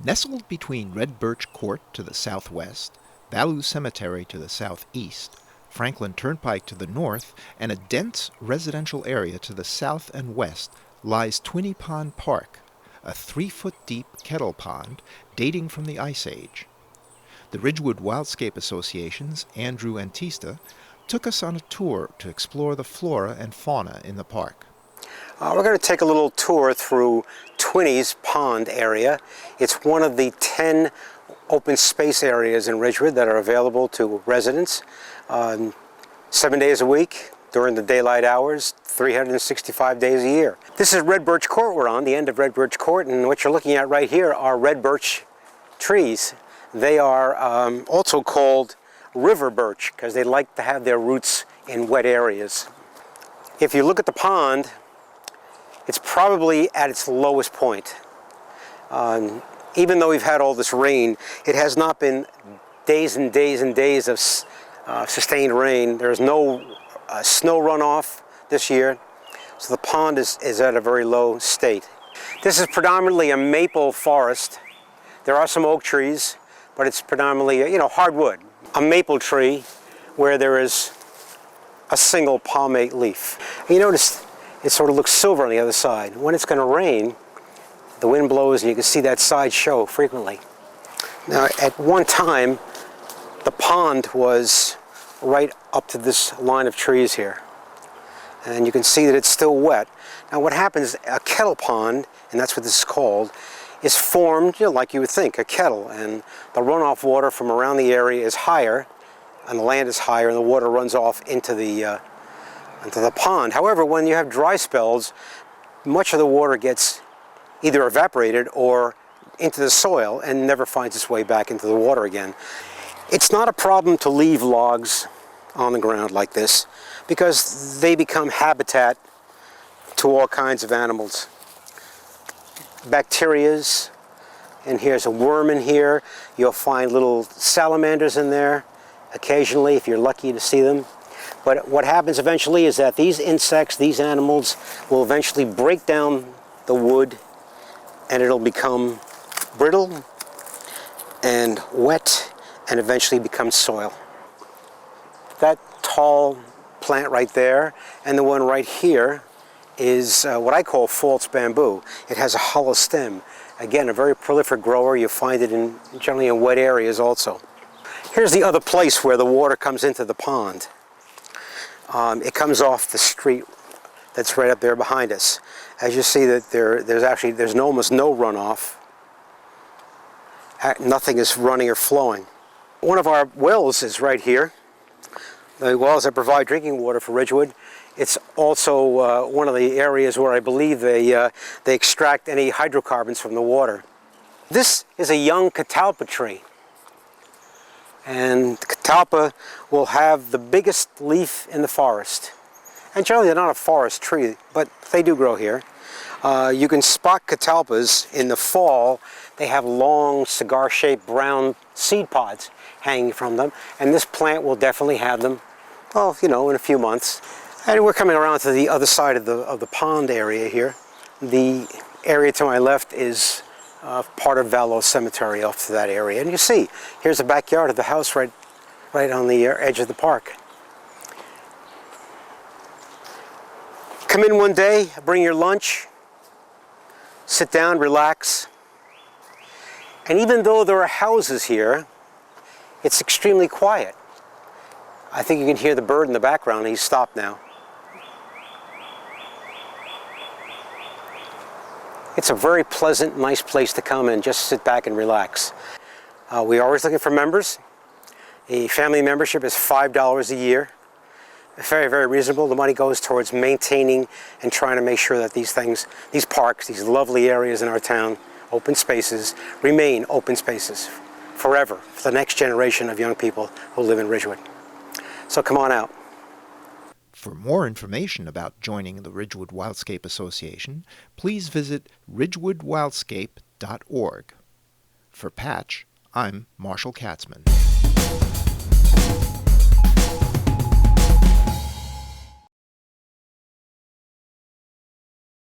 Nestled between Red Birch Court to the southwest, Valleau Cemetery to the southeast, Franklin Turnpike to the north, and a dense residential area to the south and west lies Twinney Pond Park, a 3-foot-deep kettle pond dating from the Ice Age. The Ridgewood Wildscape Association's Andrew Antista took us on a tour to explore the flora and fauna in the park. We're going to take a little tour through Twinney's Pond area. It's one of the 10 open space areas in Ridgewood that are available to residents 7 days a week during the daylight hours, 365 days a year. This is Red Birch Court we're on, the end of Red Birch Court, and what you're looking at right here are red birch trees. They are also called river birch because they like to have their roots in wet areas. If you look at the pond, it's probably at its lowest point. Even though we've had all this rain, it has not been days and days and days of sustained rain. There's no snow runoff this year, so the pond is at a very low state. This is predominantly a maple forest. There are some oak trees, but it's predominantly, hardwood. A maple tree where there is a single palmate leaf. You notice it sort of looks silver on the other side. When it's going to rain, the wind blows and you can see that side show frequently. Now, at one time, the pond was right up to this line of trees here. And you can see that it's still wet. Now, what happens, a kettle pond, and that's what this is called, is formed, like you would think, a kettle. And the runoff water from around the area is higher, and the land is higher, and the water runs off into the pond. However, when you have dry spells, much of the water gets either evaporated or into the soil and never finds its way back into the water again. It's not a problem to leave logs on the ground like this because they become habitat to all kinds of animals. Bacterias, and here's a worm in here. You'll find little salamanders in there occasionally if you're lucky to see them. But what happens eventually is that these insects, these animals, will eventually break down the wood and it'll become brittle and wet and eventually become soil. That tall plant right there and the one right here is what I call false bamboo. It has a hollow stem. Again, a very prolific grower. You find it generally in wet areas also. Here's the other place where the water comes into the pond. It comes off the street that's right up there behind us. As you see that there's almost no runoff. Nothing is running or flowing. One of our wells is right here. The wells that provide drinking water for Ridgewood. It's also one of the areas where I believe they extract any hydrocarbons from the water. This is a young catalpa tree. And the catalpa will have the biggest leaf in the forest. And generally they're not a forest tree, but they do grow here. You can spot catalpas in the fall. They have long cigar-shaped brown seed pods hanging from them. And this plant will definitely have them, in a few months. And we're coming around to the other side of the pond area here. The area to my left is part of Valleau Cemetery off to that area. And you see, here's the backyard of the house right on the edge of the park. Come in one day, bring your lunch, sit down, relax. And even though there are houses here, it's extremely quiet. I think you can hear the bird in the background. He's stopped now. It's a very pleasant, nice place to come and just sit back and relax. We're always looking for members. A family membership is $5 a year. Very, very reasonable. The money goes towards maintaining and trying to make sure that these parks, these lovely areas in our town, open spaces, remain open spaces forever for the next generation of young people who live in Ridgewood. So come on out. For more information about joining the Ridgewood Wildscape Association, please visit ridgewoodwildscape.org. For Patch, I'm Marshall Katzman.